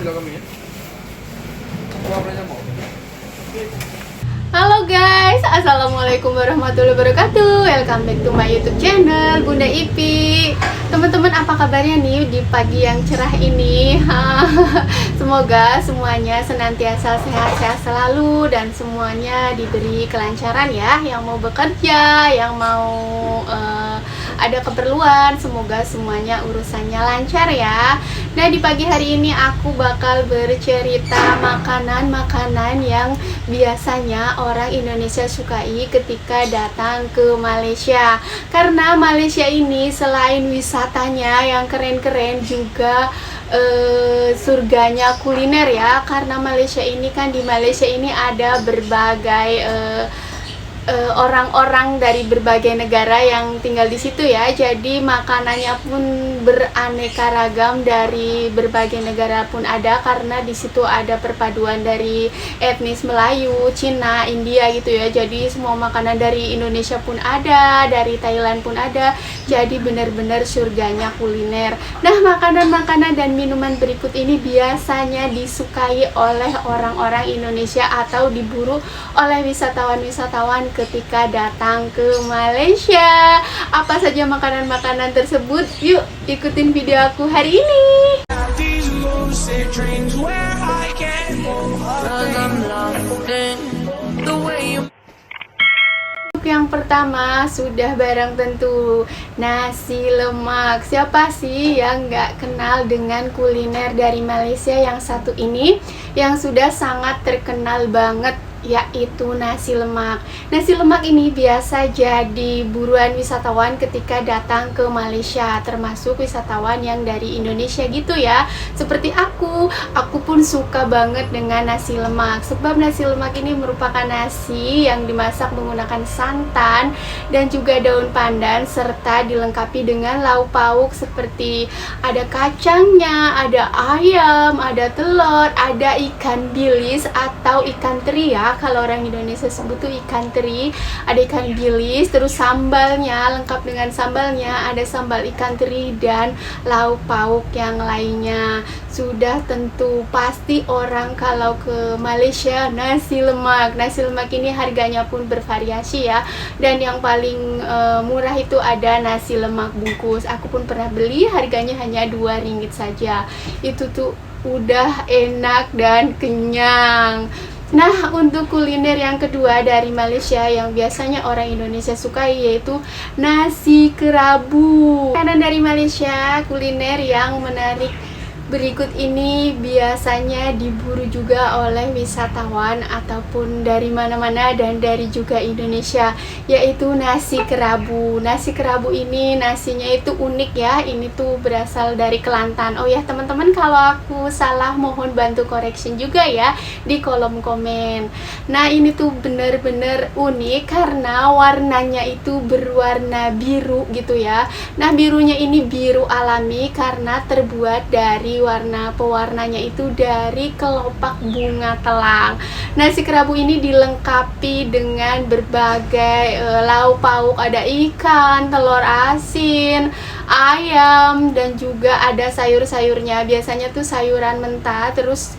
Halo guys, assalamualaikum warahmatullahi wabarakatuh. Welcome back to my YouTube channel Bunda Ipi. Teman-teman, apa kabarnya nih di pagi yang cerah ini? Semoga semuanya senantiasa sehat-sehat selalu dan semuanya diberi kelancaran ya. Yang mau bekerja, yang mau ada keperluan, semoga semuanya urusannya lancar ya. Nah, di pagi hari ini aku bakal bercerita makanan-makanan yang biasanya orang Indonesia sukai ketika datang ke Malaysia. Karena Malaysia ini selain wisatanya yang keren-keren juga surganya kuliner ya. Karena Malaysia ini kan, di Malaysia ini ada berbagai orang-orang dari berbagai negara yang tinggal di situ ya. Jadi makanannya pun beraneka ragam, dari berbagai negara pun ada, karena di situ ada perpaduan dari etnis Melayu, Cina, India gitu ya. Jadi semua makanan dari Indonesia pun ada, dari Thailand pun ada. Jadi benar-benar surganya kuliner. Nah, makanan-makanan dan minuman berikut ini biasanya disukai oleh orang-orang Indonesia atau diburu oleh wisatawan-wisatawan ketika datang ke Malaysia. Apa saja makanan-makanan tersebut? Yuk ikutin video aku hari ini. Yang pertama sudah barang tentu nasi lemak. Siapa sih yang nggak kenal dengan kuliner dari Malaysia yang satu ini, yang sudah sangat terkenal banget, yaitu nasi lemak. Nasi lemak ini biasa jadi buruan wisatawan ketika datang ke Malaysia, termasuk wisatawan yang dari Indonesia gitu ya. Seperti aku pun suka banget dengan nasi lemak, sebab nasi lemak ini merupakan nasi yang dimasak menggunakan santan dan juga daun pandan, serta dilengkapi dengan lauk pauk seperti ada kacangnya, ada ayam, ada telur, ada ikan bilis atau ikan teri ya. Kalau orang Indonesia sebut tuh ikan teri, ada ikan bilis, terus sambalnya, lengkap dengan sambalnya, ada sambal ikan teri dan lauk pauk yang lainnya. Sudah tentu pasti orang kalau ke Malaysia nasi lemak. Nasi lemak ini harganya pun bervariasi ya, dan yang paling murah itu ada nasi lemak bungkus. Aku pun pernah beli, harganya hanya RM2 saja. Itu tuh udah enak dan kenyang. Nah, untuk kuliner yang kedua dari Malaysia yang biasanya orang Indonesia sukai, yaitu nasi kerabu. Makanan dari Malaysia, kuliner yang menarik berikut ini biasanya diburu juga oleh wisatawan ataupun dari mana-mana dan dari juga Indonesia, yaitu nasi kerabu. Nasi kerabu ini nasinya itu unik ya, ini tuh berasal dari Kelantan. Oh ya teman-teman, kalau aku salah mohon bantu correction juga ya di kolom komen. Nah, ini tuh bener-bener unik karena warnanya itu berwarna biru gitu ya. Nah, birunya ini biru alami karena terbuat dari warna pewarnanya itu dari kelopak bunga telang. Nasi kerabu ini dilengkapi dengan berbagai lauk pauk, ada ikan, telur asin, ayam, dan juga ada sayur-sayurnya. Biasanya tuh sayuran mentah, terus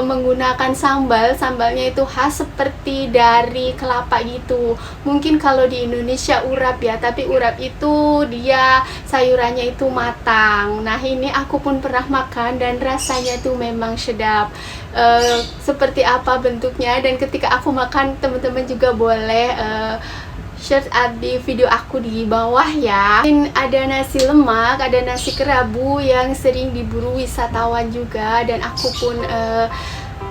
menggunakan sambalnya itu khas seperti dari kelapa gitu. Mungkin kalau di Indonesia urap ya, tapi urap itu dia sayurannya itu matang. Nah, ini aku pun pernah makan dan rasanya tuh memang sedap. Seperti apa bentuknya, dan ketika aku makan, teman-teman juga boleh share di video aku di bawah ya. Ada nasi lemak, ada nasi kerabu yang sering diburu wisatawan juga, dan aku pun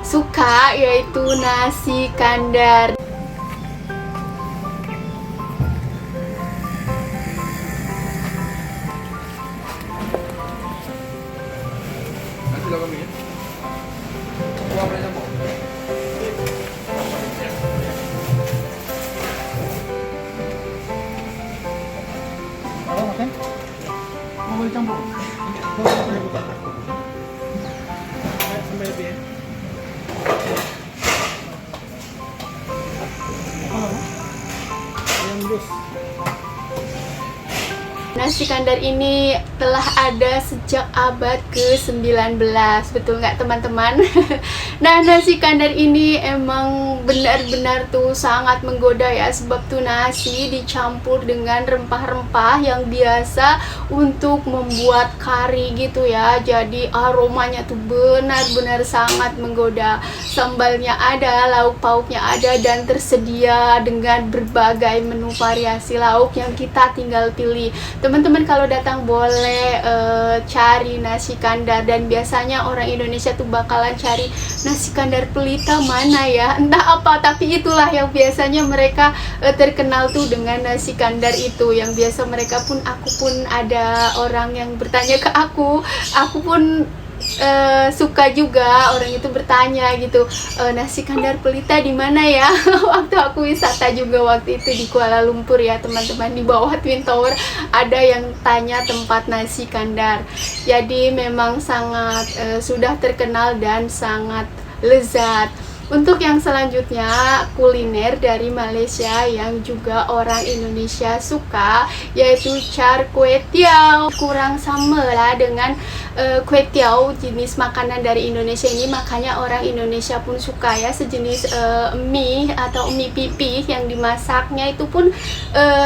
suka, yaitu nasi kandar. Mau campur? Sampai lebih ya. Ayam dus. Nasi kandar ini telah ada sejak abad ke-19. Betul nggak teman-teman? Nah, nasi kandar ini emang benar-benar tuh sangat menggoda ya, sebab tuh nasi dicampur dengan rempah-rempah yang biasa untuk membuat kari gitu ya. Jadi aromanya tuh benar-benar sangat menggoda. Sambalnya ada, lauk pauknya ada, dan tersedia dengan berbagai menu variasi lauk yang kita tinggal pilih. Teman-teman kalau datang boleh cari nasi kandar, dan biasanya orang Indonesia tuh bakalan cari nasi kandar pelita mana ya, entah apa, tapi itulah yang biasanya mereka terkenal tuh dengan nasi kandar itu, yang biasa mereka pun, aku pun ada orang yang bertanya ke aku pun suka juga orang itu bertanya gitu, nasi kandar pelita di mana ya. Waktu aku wisata juga waktu itu di Kuala Lumpur ya teman-teman, di bawah Twin Tower ada yang tanya tempat nasi kandar. Jadi memang sangat sudah terkenal dan sangat lezat. Untuk yang selanjutnya, kuliner dari Malaysia yang juga orang Indonesia suka, yaitu char kway teow. Kurang sama lah dengan kway teow, jenis makanan dari Indonesia ini, makanya orang Indonesia pun suka ya, sejenis mie atau mie pipih yang dimasaknya itu pun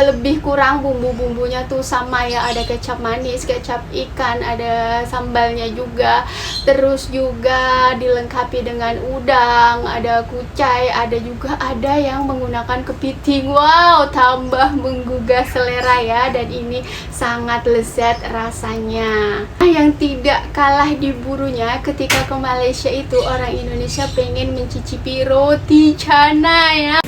lebih kurang bumbu-bumbunya tuh sama ya, ada kecap manis, kecap ikan, ada sambalnya juga, terus juga dilengkapi dengan udang, ada kucai, ada juga ada yang menggunakan kepiting. Wow, tambah menggugah selera ya, dan ini sangat lezat rasanya. Yang tidak kalah diburunya ketika ke Malaysia itu, orang Indonesia pengen mencicipi roti canai ya.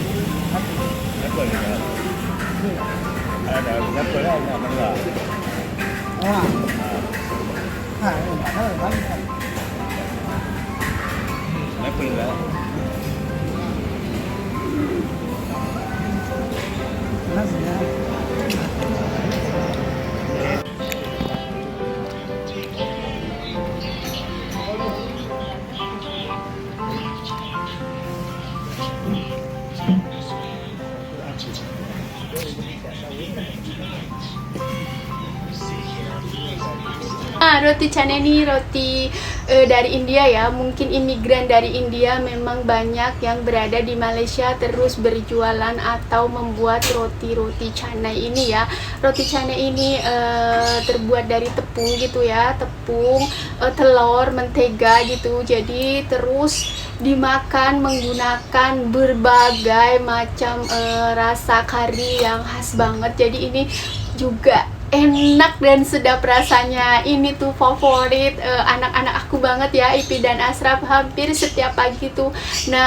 Roti canai ini roti dari India ya. Mungkin imigran dari India memang banyak yang berada di Malaysia terus berjualan atau membuat roti-roti canai ini ya. Roti canai ini terbuat dari tepung gitu ya, tepung, telur, mentega gitu. Jadi terus dimakan menggunakan berbagai macam rasa kari yang khas banget. Jadi ini juga enak dan sedap rasanya. Ini tuh favorit anak-anak aku banget ya, Ipi dan Asraf. Hampir setiap pagi tuh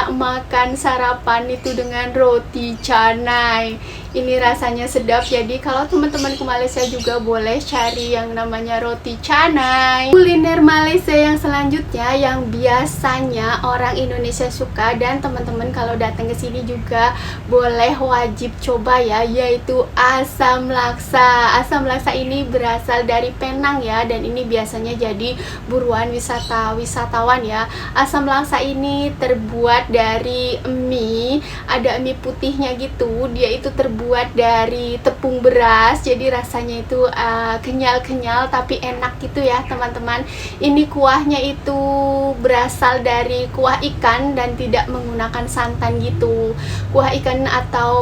makan sarapan itu dengan roti canai. Ini rasanya sedap. Jadi kalau teman-teman ke Malaysia juga boleh cari yang namanya roti canai. Kuliner Malaysia yang selanjutnya yang biasanya orang Indonesia suka, dan teman-teman kalau datang ke sini juga boleh wajib coba ya, yaitu asam laksa. Asam laksa ini berasal dari Penang ya, dan ini biasanya jadi buruan wisatawan ya. Asam laksa ini terbuat dari mie, ada mie putihnya gitu. Dia itu terbuat dari tepung beras, jadi rasanya itu kenyal-kenyal tapi enak gitu ya teman-teman. Ini kuahnya itu berasal dari kuah ikan dan tidak menggunakan santan gitu, kuah ikan atau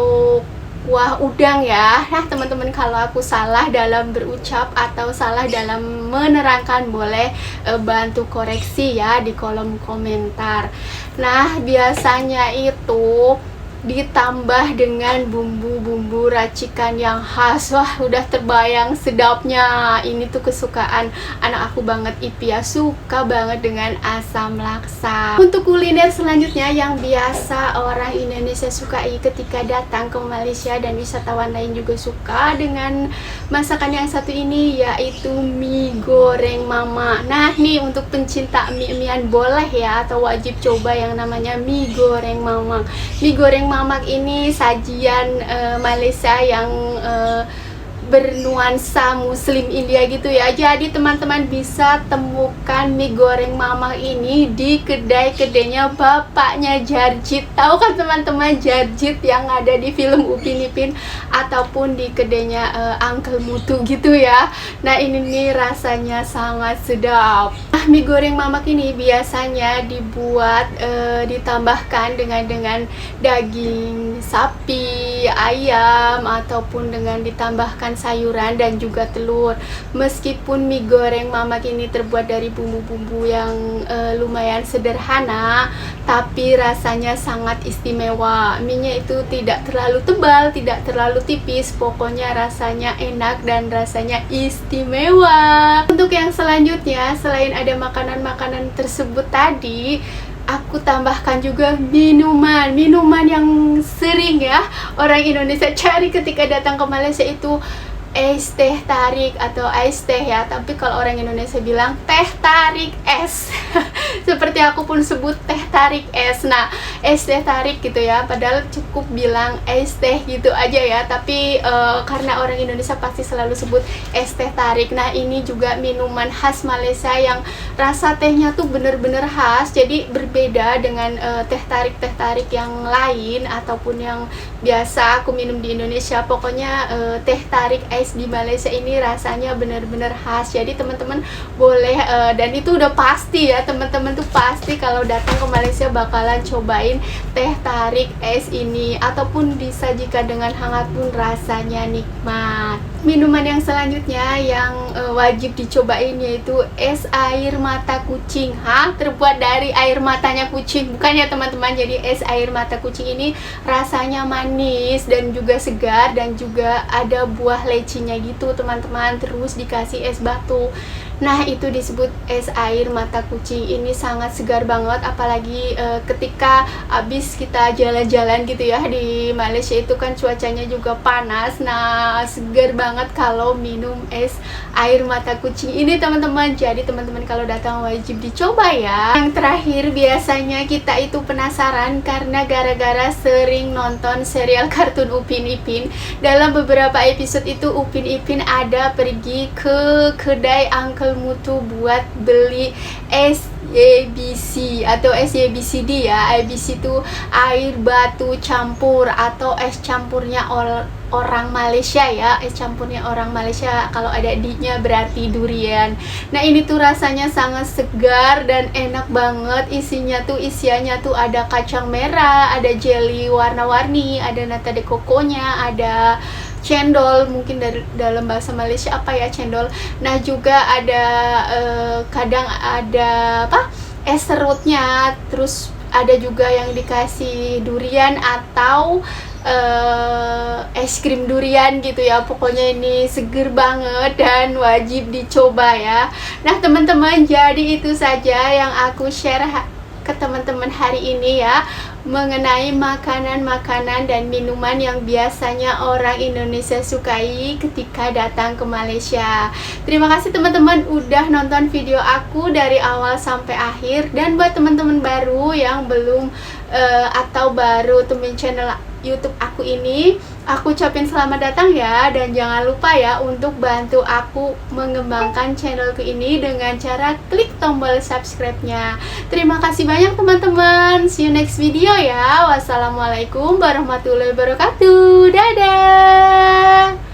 kuah udang ya. Nah teman-teman, kalau aku salah dalam berucap atau salah dalam menerangkan boleh bantu koreksi ya di kolom komentar. Nah biasanya itu ditambah dengan bumbu-bumbu racikan yang khas. Wah, udah terbayang sedapnya. Ini tuh kesukaan anak aku banget, Ipi ya, suka banget dengan asam laksa. Untuk kuliner selanjutnya yang biasa orang Indonesia sukai ketika datang ke Malaysia, dan wisatawan lain juga suka dengan masakan yang satu ini, yaitu mie goreng mama. Nah nih, untuk pencinta mie-mian boleh ya, atau wajib coba yang namanya mie goreng mama. Mie goreng mamak ini sajian Malaysia yang bernuansa muslim India gitu ya. Jadi teman-teman bisa temukan mie goreng mama ini di kedai-kedainya bapaknya Jarjit. Tahu kan teman-teman Jarjit yang ada di film Upin Ipin, ataupun di kedainya Uncle Mutu gitu ya. Nah ini nih rasanya sangat sedap. Nah, mie goreng mamak ini biasanya dibuat ditambahkan dengan daging sapi, ayam, ataupun dengan ditambahkan sayuran dan juga telur. Meskipun mie goreng mamak ini terbuat dari bumbu-bumbu yang lumayan sederhana, tapi rasanya sangat istimewa. Mie-nya itu tidak terlalu tebal, tidak terlalu tipis, pokoknya rasanya enak dan rasanya istimewa. Untuk yang selanjutnya, selain ada makanan-makanan tersebut tadi, aku tambahkan juga minuman yang sering ya orang Indonesia cari ketika datang ke Malaysia, itu es teh tarik atau es teh ya, tapi kalau orang Indonesia bilang teh tarik es. Seperti aku pun sebut teh tarik es. Nah, es teh tarik gitu ya, padahal cukup bilang es teh gitu aja ya, tapi karena orang Indonesia pasti selalu sebut es teh tarik. Nah, ini juga minuman khas Malaysia yang rasa tehnya tuh bener-bener khas, jadi berbeda dengan teh tarik yang lain ataupun yang biasa aku minum di Indonesia. Pokoknya teh tarik es di Malaysia ini rasanya benar-benar khas. Jadi teman-teman boleh dan itu udah pasti ya, teman-teman tuh pasti kalau datang ke Malaysia bakalan cobain teh tarik es ini, ataupun disajikan dengan hangat pun rasanya nikmat. Minuman yang selanjutnya yang wajib dicobain yaitu es air mata kucing. Terbuat dari air matanya kucing, bukan ya teman-teman. Jadi es air mata kucing ini rasanya manis dan juga segar, dan juga ada buah lecinya gitu teman-teman, terus dikasih es batu. Nah itu disebut es air mata kucing. Ini sangat segar banget, apalagi ketika habis kita jalan-jalan gitu ya di Malaysia, itu kan cuacanya juga panas. Nah segar banget kalau minum es air mata kucing ini teman-teman. Jadi teman-teman kalau datang wajib dicoba ya. Yang terakhir, biasanya kita itu penasaran karena gara-gara sering nonton serial kartun Upin Ipin. Dalam beberapa episode itu Upin Ipin ada pergi ke kedai Uncle Mutu buat beli es ABC atau SYBCD ya. ABC itu air batu campur atau es campurnya orang Malaysia ya, es campurnya orang Malaysia. Kalau ada D-nya berarti durian. Nah ini tuh rasanya sangat segar dan enak banget. Isiannya tuh ada kacang merah, ada jelly warna-warni, ada nata de coconya, ada cendol, mungkin dari dalam bahasa Malaysia apa ya cendol. Nah juga ada kadang ada es serutnya, terus ada juga yang dikasih durian atau es krim durian gitu ya. Pokoknya ini seger banget dan wajib dicoba ya. Nah teman-teman, jadi itu saja yang aku share ke teman-teman hari ini ya, mengenai makanan-makanan dan minuman yang biasanya orang Indonesia sukai ketika datang ke Malaysia. Terima kasih teman-teman udah nonton video aku dari awal sampai akhir. Dan buat teman-teman baru yang belum atau baru temuin channel YouTube aku ini, aku ucapin selamat datang ya. Dan jangan lupa ya untuk bantu aku mengembangkan channelku ini dengan cara klik tombol subscribe-nya. Terima kasih banyak teman-teman. See you next video ya. Wassalamualaikum warahmatullahi wabarakatuh. Dadah.